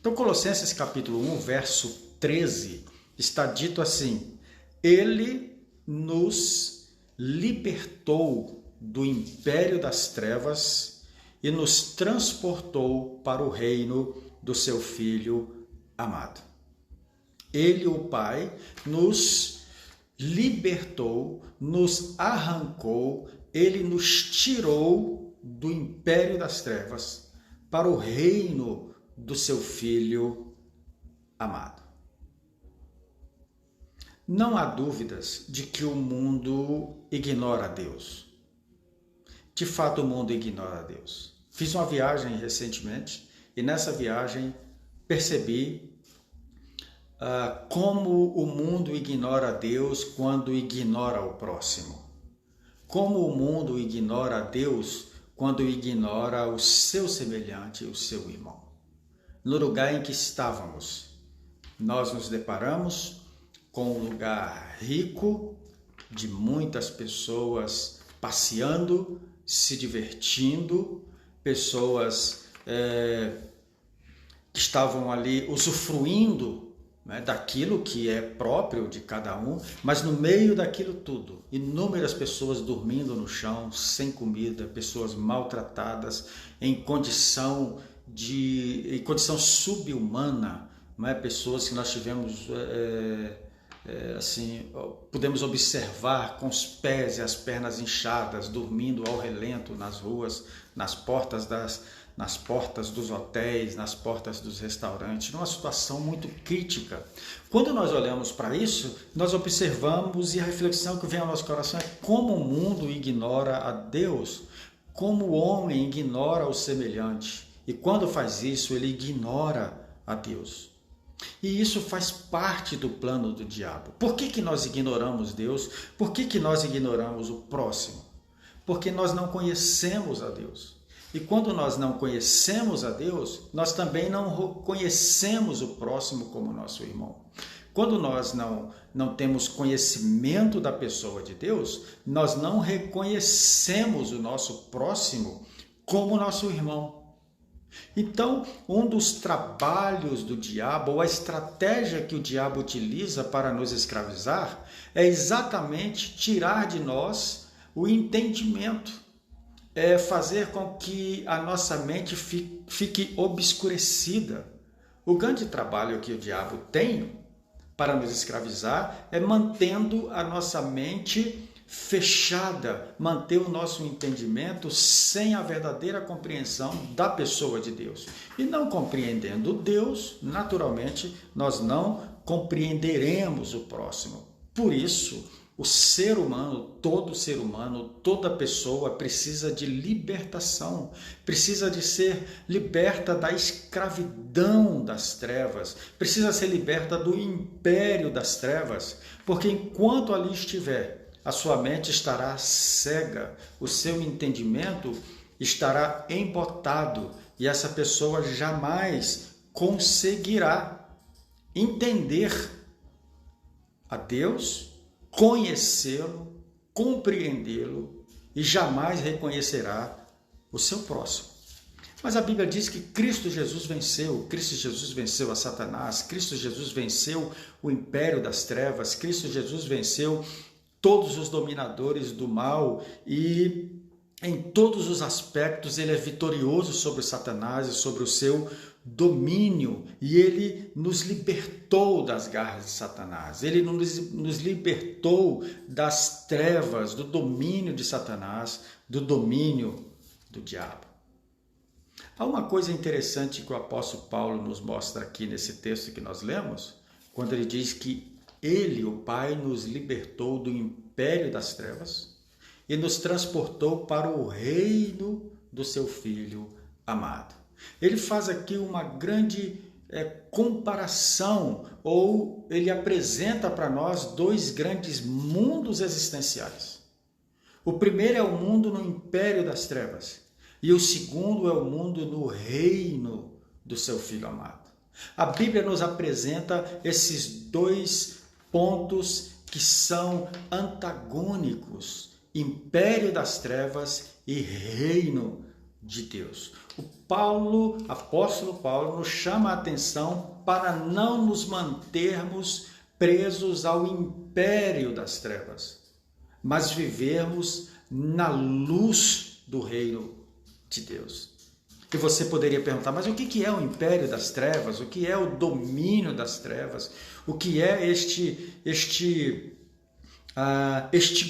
Então, Colossenses capítulo 1, verso 13, está dito assim: Ele nos libertou do império das trevas e nos transportou para o reino do seu Filho amado. Ele, o Pai, nos libertou, nos arrancou, Ele nos tirou do império das trevas para o reino do seu Filho amado. Não há dúvidas de que o mundo ignora Deus. De fato, o mundo ignora Deus. Fiz uma viagem recentemente e nessa viagem percebi como o mundo ignora Deus quando ignora o próximo. Como o mundo ignora Deus quando ignora o seu semelhante, o seu irmão. No lugar em que estávamos, nós nos deparamos com um lugar rico, de muitas pessoas passeando, se divertindo, pessoas que estavam ali usufruindo, né, daquilo que é próprio de cada um, mas no meio daquilo tudo, inúmeras pessoas dormindo no chão, sem comida, pessoas maltratadas, em condição subhumana, né, pessoas que nós tivemos assim, podemos observar com os pés e as pernas inchadas, dormindo ao relento nas ruas, nas portas dos hotéis, nas portas dos restaurantes, numa situação muito crítica. Quando nós olhamos para isso, nós observamos, e a reflexão que vem ao nosso coração é como o mundo ignora a Deus, como o homem ignora o semelhante, e quando faz isso, ele ignora a Deus. E isso faz parte do plano do diabo. Por que nós ignoramos Deus? Por que nós ignoramos o próximo? Porque nós não conhecemos a Deus. E quando nós não conhecemos a Deus, nós também não conhecemos o próximo como nosso irmão. Quando nós não temos conhecimento da pessoa de Deus, nós não reconhecemos o nosso próximo como nosso irmão. Então, um dos trabalhos do diabo, ou a estratégia que o diabo utiliza para nos escravizar, é exatamente tirar de nós o entendimento, é fazer com que a nossa mente fique obscurecida. O grande trabalho que o diabo tem para nos escravizar é mantendo a nossa mente fechada, manter o nosso entendimento sem a verdadeira compreensão da pessoa de Deus. E não compreendendo Deus, naturalmente, nós não compreenderemos o próximo. Por isso, o ser humano, toda pessoa precisa de libertação, precisa de ser liberta da escravidão das trevas, precisa ser liberta do império das trevas, porque enquanto ali estiver, a sua mente estará cega, o seu entendimento estará embotado e essa pessoa jamais conseguirá entender a Deus, conhecê-lo, compreendê-lo e jamais reconhecerá o seu próximo. Mas a Bíblia diz que Cristo Jesus venceu a Satanás, Cristo Jesus venceu o império das trevas, Cristo Jesus venceu todos os dominadores do mal e em todos os aspectos ele é vitorioso sobre Satanás e sobre o seu domínio, e ele nos libertou das garras de Satanás, ele nos libertou das trevas, do domínio de Satanás, do domínio do diabo. Há uma coisa interessante que o apóstolo Paulo nos mostra aqui nesse texto que nós lemos, quando ele diz que ele, o Pai, nos libertou do império das trevas e nos transportou para o reino do seu Filho amado. Ele faz aqui uma grande comparação, ou ele apresenta para nós dois grandes mundos existenciais. O primeiro é o mundo no império das trevas e o segundo é o mundo no reino do seu Filho amado. A Bíblia nos apresenta esses dois pontos que são antagônicos: império das trevas e reino de Deus. Apóstolo Paulo, nos chama a atenção para não nos mantermos presos ao império das trevas, mas vivermos na luz do reino de Deus. E você poderia perguntar, mas o que é o império das trevas? O que é o domínio das trevas? O que é este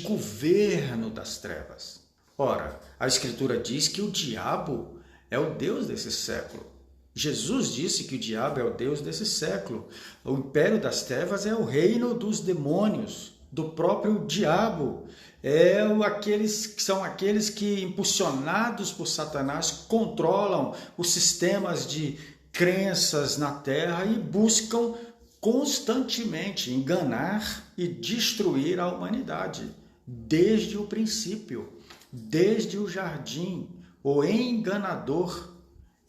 governo das trevas? Ora, a Escritura diz que o diabo é o Deus desse século. Jesus disse que o diabo é o Deus desse século. O império das trevas é o reino dos demônios, do próprio diabo. São aqueles que, impulsionados por Satanás, controlam os sistemas de crenças na terra e buscam constantemente enganar e destruir a humanidade. Desde o princípio, desde o jardim, o enganador,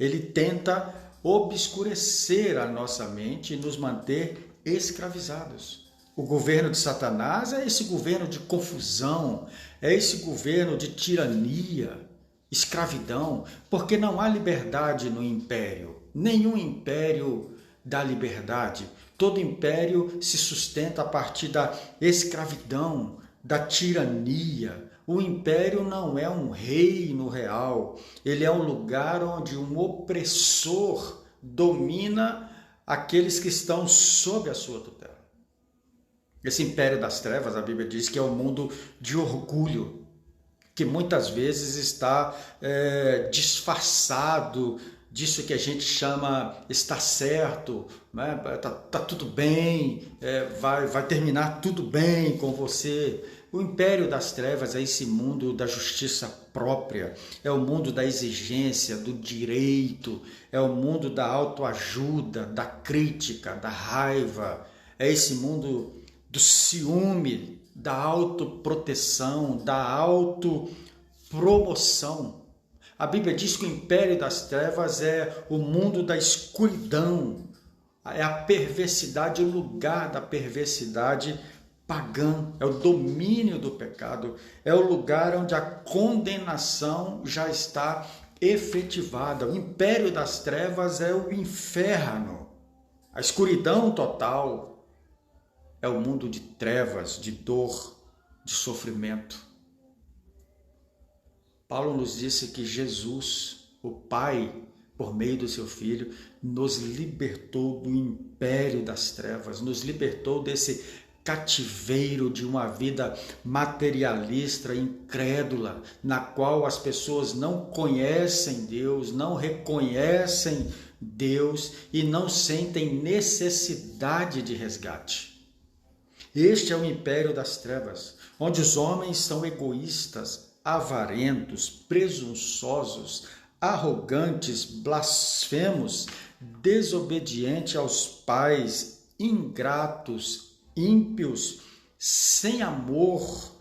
ele tenta obscurecer a nossa mente e nos manter escravizados. O governo de Satanás é esse governo de confusão, é esse governo de tirania, escravidão, porque não há liberdade no império. Nenhum império dá liberdade. Todo império se sustenta a partir da escravidão, da tirania. O império não é um reino real, ele é um lugar onde um opressor domina aqueles que estão sob a sua tutela. Esse império das trevas, a Bíblia diz que é um mundo de orgulho, que muitas vezes está disfarçado disso que a gente chama está certo, né? Tá tudo bem, vai terminar tudo bem com você. O império das trevas é esse mundo da justiça própria, é o mundo da exigência, do direito, é o mundo da autoajuda, da crítica, da raiva, é esse mundo do ciúme, da autoproteção, da autopromoção. A Bíblia diz que o império das trevas é o mundo da escuridão, é a perversidade, o lugar da perversidade pagã, é o domínio do pecado, é o lugar onde a condenação já está efetivada. O império das trevas é o inferno, a escuridão total. É o mundo de trevas, de dor, de sofrimento. Paulo nos disse que Jesus, o Pai, por meio do seu Filho, nos libertou do império das trevas, nos libertou desse cativeiro de uma vida materialista, incrédula, na qual as pessoas não conhecem Deus, não reconhecem Deus e não sentem necessidade de resgate. Este é o império das trevas, onde os homens são egoístas, avarentos, presunçosos, arrogantes, blasfemos, desobedientes aos pais, ingratos, ímpios, sem amor,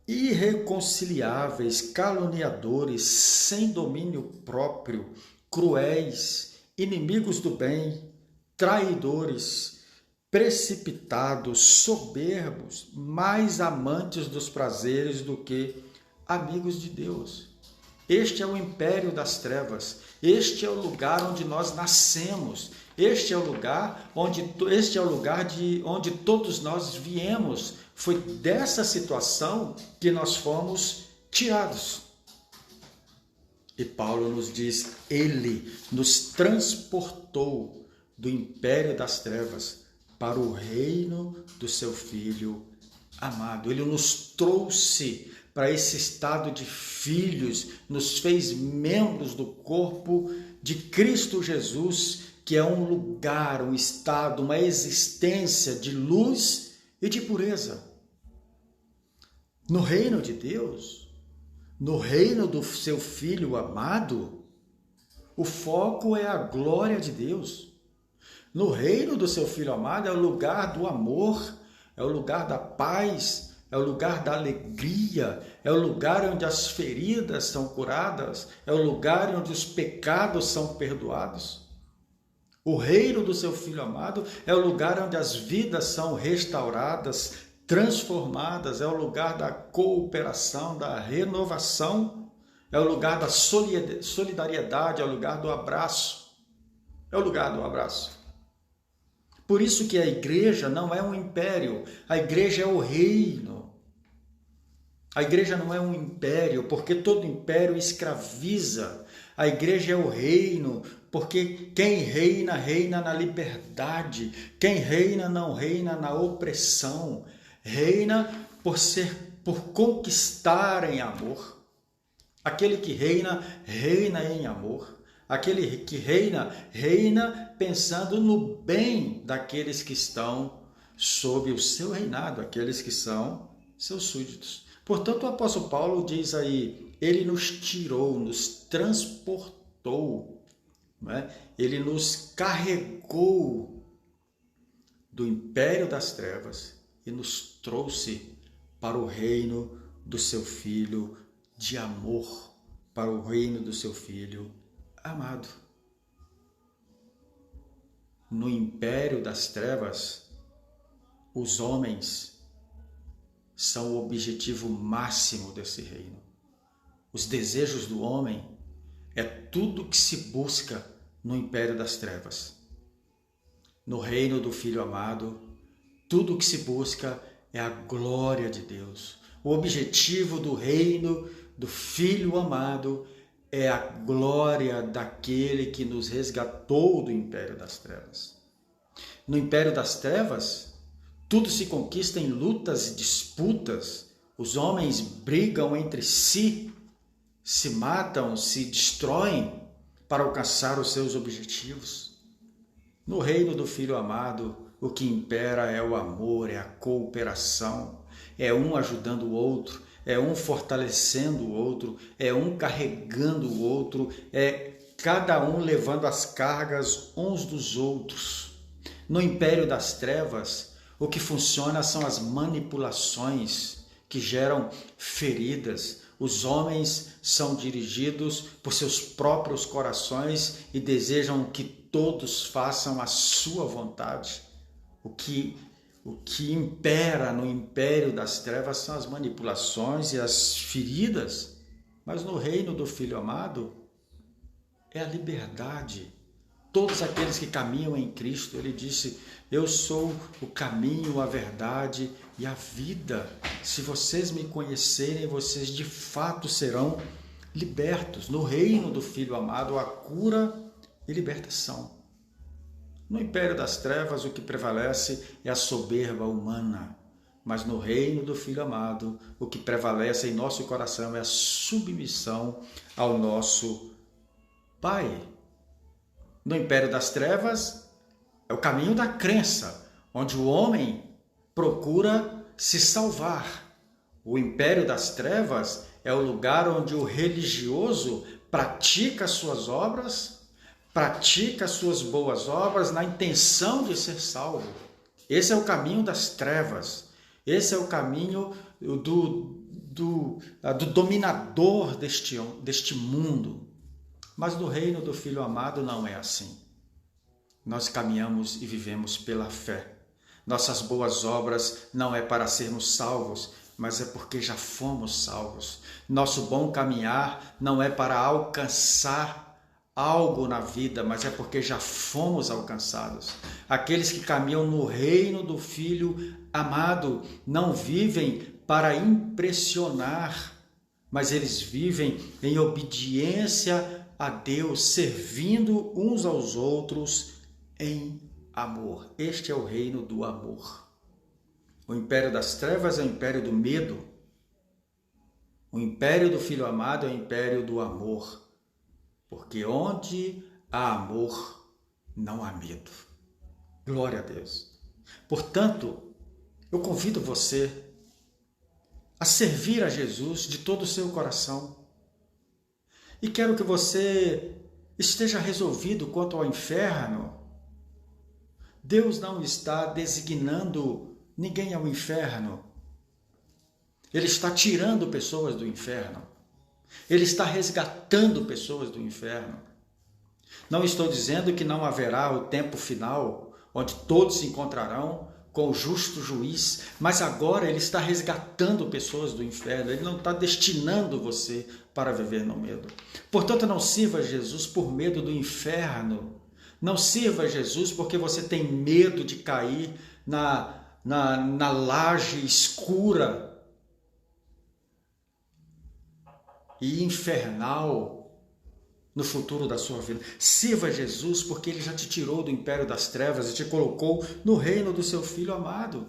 irreconciliáveis, caluniadores, sem domínio próprio, cruéis, inimigos do bem, traidores, precipitados, soberbos, mais amantes dos prazeres do que amigos de Deus. Este é o império das trevas. Este é o lugar onde nós nascemos. Este é o lugar onde todos nós viemos. Foi dessa situação que nós fomos tirados. E Paulo nos diz, ele nos transportou do império das trevas para o reino do seu Filho amado. Ele nos trouxe para esse estado de filhos, nos fez membros do corpo de Cristo Jesus, que é um lugar, um estado, uma existência de luz e de pureza. No reino de Deus, no reino do seu Filho amado, o foco é a glória de Deus. No reino do seu Filho amado é o lugar do amor, é o lugar da paz, é o lugar da alegria, é o lugar onde as feridas são curadas, é o lugar onde os pecados são perdoados. O reino do seu Filho amado é o lugar onde as vidas são restauradas, transformadas, é o lugar da cooperação, da renovação, é o lugar da solidariedade, é o lugar do abraço. É o lugar do abraço. Por isso que a igreja não é um império, a igreja é o reino. A igreja não é um império, porque todo império escraviza. A igreja é o reino, porque quem reina, reina na liberdade. Quem reina, não reina na opressão. Reina por conquistar em amor. Aquele que reina, reina em amor. Aquele que reina, reina pensando no bem daqueles que estão sob o seu reinado, aqueles que são seus súditos. Portanto, o apóstolo Paulo diz aí, ele nos tirou, nos transportou, né? Ele nos carregou do império das trevas e nos trouxe para o reino do seu Filho de amor, para o reino do seu Filho amado. No império das trevas, os homens são o objetivo máximo desse reino. Os desejos do homem é tudo que se busca no império das trevas. No reino do Filho amado, tudo que se busca é a glória de Deus. O objetivo do reino do Filho amado é a glória daquele que nos resgatou do império das trevas. No império das trevas, tudo se conquista em lutas e disputas. Os homens brigam entre si, se matam, se destroem para alcançar os seus objetivos. No reino do Filho amado, o que impera é o amor, é a cooperação, é um ajudando o outro, é um fortalecendo o outro, é um carregando o outro, é cada um levando as cargas uns dos outros. No império das trevas, o que funciona são as manipulações que geram feridas. Os homens são dirigidos por seus próprios corações e desejam que todos façam a sua vontade. O que impera no império das trevas são as manipulações e as feridas, mas no reino do Filho amado é a liberdade. Todos aqueles que caminham em Cristo, ele disse, eu sou o caminho, a verdade e a vida. Se vocês me conhecerem, vocês de fato serão libertos. No reino do Filho amado, a cura e libertação. No império das trevas, o que prevalece é a soberba humana. Mas no reino do Filho amado, o que prevalece em nosso coração é a submissão ao nosso Pai. No império das trevas, é o caminho da crença, onde o homem procura se salvar. O império das trevas é o lugar onde o religioso pratica suas obras, pratica suas boas obras na intenção de ser salvo. Esse é o caminho das trevas. Esse é o caminho do dominador deste mundo. Mas no reino do Filho amado não é assim. Nós caminhamos e vivemos pela fé. Nossas boas obras não é para sermos salvos, mas é porque já fomos salvos. Nosso bom caminhar não é para alcançar algo na vida, mas é porque já fomos alcançados. Aqueles que caminham no reino do Filho amado não vivem para impressionar, mas eles vivem em obediência a Deus, servindo uns aos outros em amor. Este é o reino do amor. O império das trevas é o império do medo. O império do Filho amado é o império do amor. Porque onde há amor, não há medo. Glória a Deus. Portanto, eu convido você a servir a Jesus de todo o seu coração. E quero que você esteja resolvido quanto ao inferno. Deus não está designando ninguém ao inferno. Ele está tirando pessoas do inferno. Ele está resgatando pessoas do inferno. Não estou dizendo que não haverá o tempo final, onde todos se encontrarão com o justo juiz, mas agora ele está resgatando pessoas do inferno, ele não está destinando você para viver no medo. Portanto, não sirva Jesus por medo do inferno, não sirva Jesus porque você tem medo de cair na laje escura e infernal no futuro da sua vida. Sirva Jesus porque ele já te tirou do império das trevas e te colocou no reino do seu Filho amado.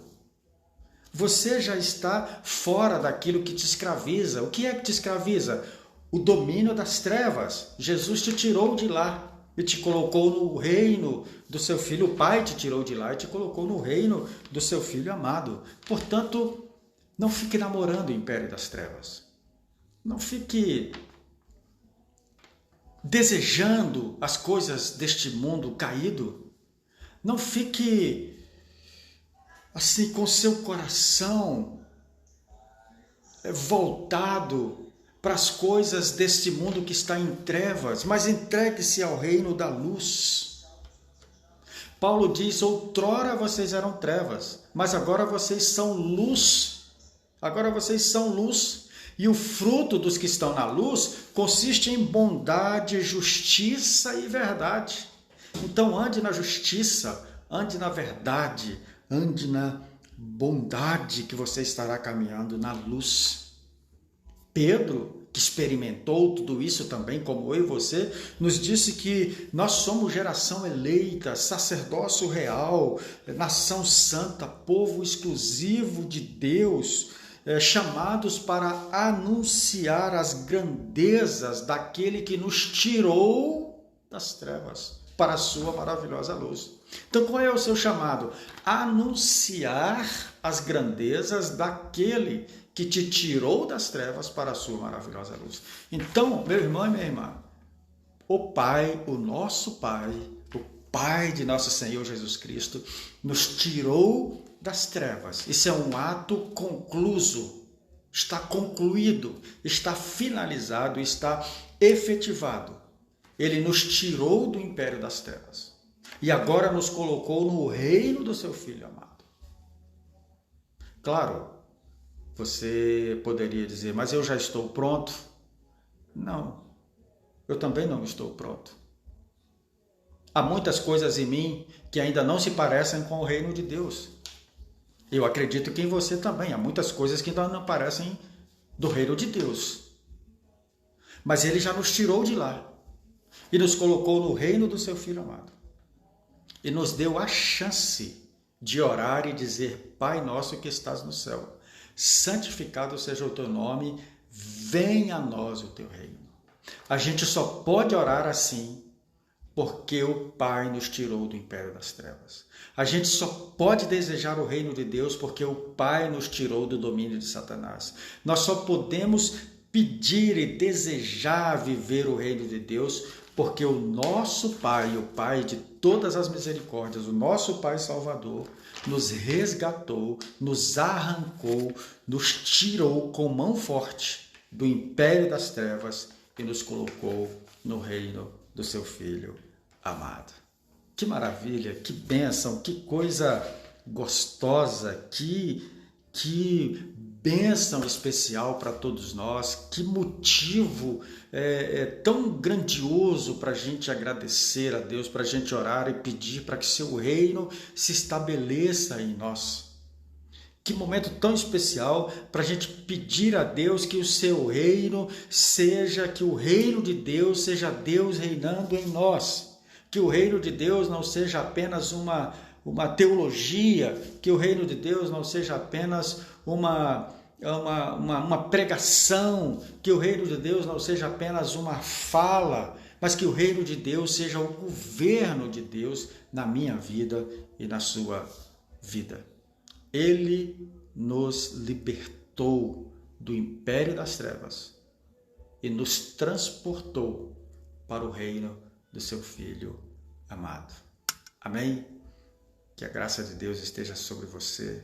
Você já está fora daquilo que te escraviza. O que é que te escraviza? O domínio das trevas. Jesus te tirou de lá e te colocou no reino do seu Filho. O Pai te tirou de lá e te colocou no reino do seu Filho amado. Portanto, não fique namorando o império das trevas. Não fique desejando as coisas deste mundo caído. Não fique assim com seu coração voltado para as coisas deste mundo que está em trevas, mas entregue-se ao reino da luz. Paulo diz: outrora vocês eram trevas, mas agora vocês são luz. Agora vocês são luz. E o fruto dos que estão na luz consiste em bondade, justiça e verdade. Então ande na justiça, ande na verdade, ande na bondade, que você estará caminhando na luz. Pedro, que experimentou tudo isso também, como eu e você, nos disse que nós somos geração eleita, sacerdócio real, nação santa, povo exclusivo de Deus, chamados para anunciar as grandezas daquele que nos tirou das trevas para a sua maravilhosa luz. Então, qual é o seu chamado? Anunciar as grandezas daquele que te tirou das trevas para a sua maravilhosa luz. Então, meu irmão e minha irmã, o Pai, o nosso Pai, o Pai de nosso Senhor Jesus Cristo, nos tirou das trevas. Isso é um ato concluso, está concluído, está finalizado, está efetivado. Ele nos tirou do império das trevas e agora nos colocou no reino do seu Filho amado. Claro, você poderia dizer: mas eu já estou pronto. Não, eu também não estou pronto. Há muitas coisas em mim que ainda não se parecem com o reino de Deus. Eu acredito que em você também há muitas coisas que ainda não parecem do reino de Deus. Mas ele já nos tirou de lá e nos colocou no reino do seu Filho amado. E nos deu a chance de orar e dizer: Pai nosso que estás no céu, santificado seja o teu nome, venha a nós o teu reino. A gente só pode orar assim porque o Pai nos tirou do império das trevas. A gente só pode desejar o reino de Deus porque o Pai nos tirou do domínio de Satanás. Nós só podemos pedir e desejar viver o reino de Deus porque o nosso Pai, o Pai de todas as misericórdias, o nosso Pai Salvador, nos resgatou, nos arrancou, nos tirou com mão forte do império das trevas e nos colocou no reino do seu Filho amado. Que maravilha, que bênção, que coisa gostosa, que bênção especial para todos nós, que motivo tão grandioso para a gente agradecer a Deus, para a gente orar e pedir para que seu reino se estabeleça em nós. Que momento tão especial para a gente pedir a Deus que o seu reino seja, que o reino de Deus seja Deus reinando em nós. Que o reino de Deus não seja apenas uma teologia, que o reino de Deus não seja apenas uma pregação, que o reino de Deus não seja apenas uma fala, mas que o reino de Deus seja o governo de Deus na minha vida e na sua vida. Ele nos libertou do império das trevas e nos transportou para o reino do seu Filho amado. Amém? Que a graça de Deus esteja sobre você.